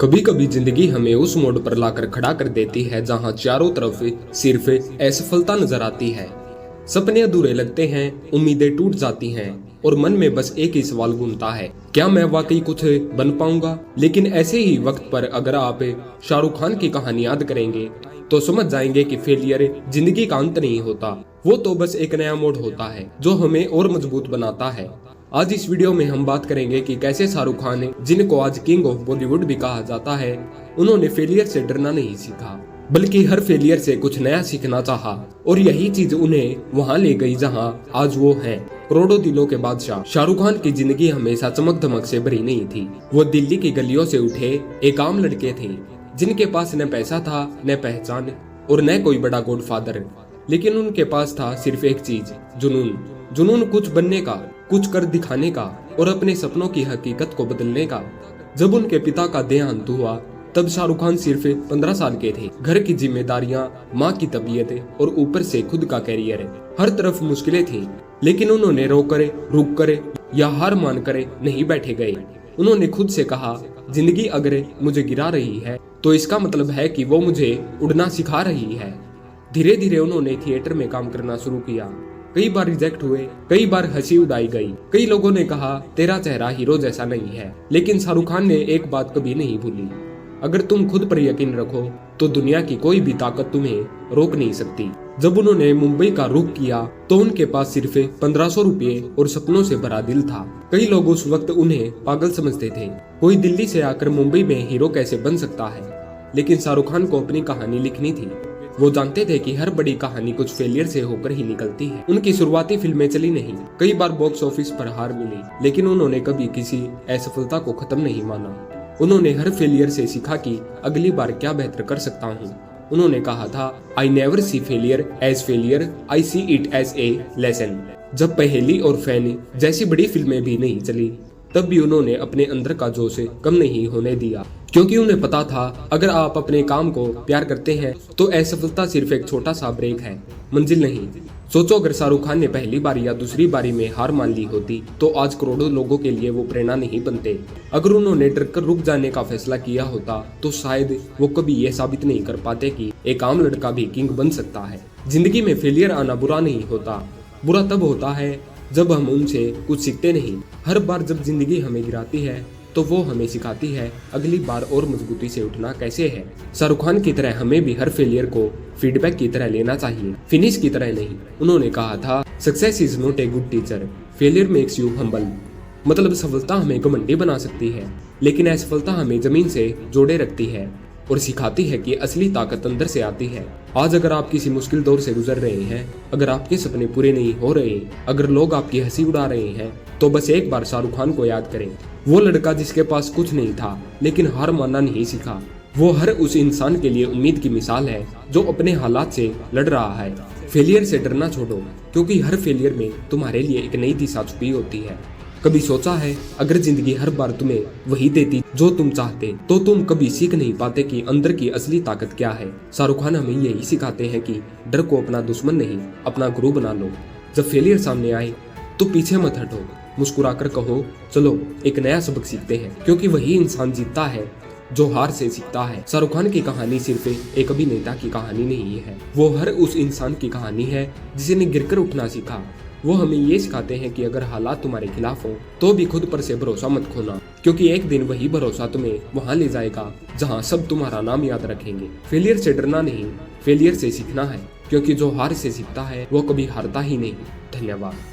कभी कभी जिंदगी हमें उस मोड़ पर लाकर खड़ा कर देती है जहां चारों तरफ सिर्फ असफलता नजर आती है। सपने अधूरे लगते हैं, उम्मीदें टूट जाती हैं और मन में बस एक ही सवाल घूमता है, क्या मैं वाकई कुछ बन पाऊंगा। लेकिन ऐसे ही वक्त पर अगर आप शाहरुख खान की कहानी याद करेंगे तो समझ जाएंगे कि फेलियर जिंदगी का अंत नहीं होता, वो तो बस एक नया मोड़ होता है जो हमें और मजबूत बनाता है। आज इस वीडियो में हम बात करेंगे कि कैसे शाहरुख खान, जिनको आज किंग ऑफ बॉलीवुड भी कहा जाता है, उन्होंने फेलियर से डरना नहीं सीखा बल्कि हर फेलियर से कुछ नया सीखना चाहा और यही चीज उन्हें वहां ले गई जहां आज वो हैं। करोड़ों दिलों के बादशाह शाहरुख खान की जिंदगी हमेशा चमक धमक से भरी नहीं थी। वो दिल्ली की गलियों से उठे एक आम लड़के थे जिनके पास न पैसा था, न पहचान और न कोई बड़ा गॉडफादर। लेकिन उनके पास था सिर्फ एक चीज, जुनून। जुनून कुछ बनने का, कुछ कर दिखाने का और अपने सपनों की हकीकत को बदलने का। जब उनके पिता का देहांत हुआ तब शाहरुख खान सिर्फ 15 साल के थे। घर की जिम्मेदारियां, माँ की तबीयत और ऊपर से खुद का कैरियर, हर तरफ मुश्किलें थी। लेकिन उन्होंने रुक कर या हार मान कर नहीं बैठे गए। उन्होंने खुद से कहा, जिंदगी अगर मुझे गिरा रही है तो इसका मतलब है कि वो मुझे उड़ना सिखा रही है। धीरे धीरे उन्होंने थिएटर में काम करना शुरू किया। कई बार रिजेक्ट हुए, कई बार हंसी उड़ाई गई। कई लोगों ने कहा तेरा चेहरा हीरो जैसा नहीं है। लेकिन शाहरुख खान ने एक बात कभी नहीं भूली, अगर तुम खुद पर यकीन रखो तो दुनिया की कोई भी ताकत तुम्हें रोक नहीं सकती। जब उन्होंने मुंबई का रुख किया तो उनके पास सिर्फ 1500 रुपये और सपनों से भरा दिल था। कई लोग उस वक्त उन्हें पागल समझते थे, कोई दिल्ली से आकर मुंबई में हीरो कैसे बन सकता है। लेकिन शाहरुख खान को अपनी कहानी लिखनी थी। वो जानते थे कि हर बड़ी कहानी कुछ फेलियर से होकर ही निकलती है। उनकी शुरुआती फिल्में चली नहीं, कई बार बॉक्स ऑफिस पर हार मिली, लेकिन उन्होंने कभी किसी असफलता को खत्म नहीं माना। उन्होंने हर फेलियर से सीखा कि अगली बार क्या बेहतर कर सकता हूँ। उन्होंने कहा था, I never see failure as failure, I see it as a lesson. जब पहेली और फैन जैसी बड़ी फिल्में भी नहीं चली तब भी उन्होंने अपने अंदर का जोश कम नहीं होने दिया, क्योंकि उन्हें पता था अगर आप अपने काम को प्यार करते हैं तो असफलता सिर्फ एक छोटा सा ब्रेक है, मंजिल नहीं। सोचो, अगर शाहरुख खान ने पहली बार या दूसरी बारी में हार मान ली होती तो आज करोड़ों लोगों के लिए वो प्रेरणा नहीं बनते। अगर उन्होंने डरकर रुक जाने का फैसला किया होता तो शायद वो कभी ये साबित नहीं कर पाते कि एक आम लड़का भी किंग बन सकता है। जिंदगी में फेलियर आना बुरा नहीं होता, बुरा तब होता है जब हम उनसे कुछ सीखते नहीं। हर बार जब जिंदगी हमें गिराती है तो वो हमें सिखाती है अगली बार और मजबूती से उठना कैसे है। शाहरुख खान की तरह हमें भी हर फेलियर को फीडबैक की तरह लेना चाहिए, फिनिश की तरह नहीं। उन्होंने कहा था, success is not a good teacher, failure makes you humble. मतलब सफलता हमें घमंडी बना सकती है, लेकिन असफलता हमें जमीन से जोड़े रखती है और सिखाती है कि असली ताकत अंदर से आती है। आज अगर आप किसी मुश्किल दौर से गुजर रहे हैं, अगर आपके सपने पूरे नहीं हो रहे, अगर लोग आपकी हंसी उड़ा रहे हैं, तो बस एक बार शाहरुख खान को याद करें। वो लड़का जिसके पास कुछ नहीं था लेकिन हार मानना नहीं सीखा। वो हर उस इंसान के लिए उम्मीद की मिसाल है जो अपने हालात से लड़ रहा है। फेलियर से डरना छोड़ो, क्योंकि हर फेलियर में तुम्हारे लिए एक नई दिशा छुपी होती है। कभी सोचा है, अगर जिंदगी हर बार तुम्हें वही देती जो तुम चाहते तो तुम कभी सीख नहीं पाते कि अंदर की असली ताकत क्या है। शाहरुख खान हमें यही सिखाते हैं कि डर को अपना दुश्मन नहीं, अपना गुरु बना लो। जब फेलियर सामने आए तो पीछे मत हटो, मुस्कुराकर कहो, चलो एक नया सबक सीखते हैं, क्योंकि वही इंसान जीतता है जो हार से सीखता है। शाहरुख खान की कहानी सिर्फ एक अभिनेता की कहानी नहीं है, वो हर उस इंसान की कहानी है जिसने गिरकर उठना सीखा। वो हमें ये सिखाते हैं कि अगर हालात तुम्हारे खिलाफ हो तो भी खुद पर से भरोसा मत खोना, क्योंकि एक दिन वही भरोसा तुम्हें वहां ले जाएगा जहां सब तुम्हारा नाम याद रखेंगे। फेलियर से डरना नहीं, फेलियर से सीखना है, क्योंकि जो हार से सीखता है वो कभी हारता ही नहीं। धन्यवाद।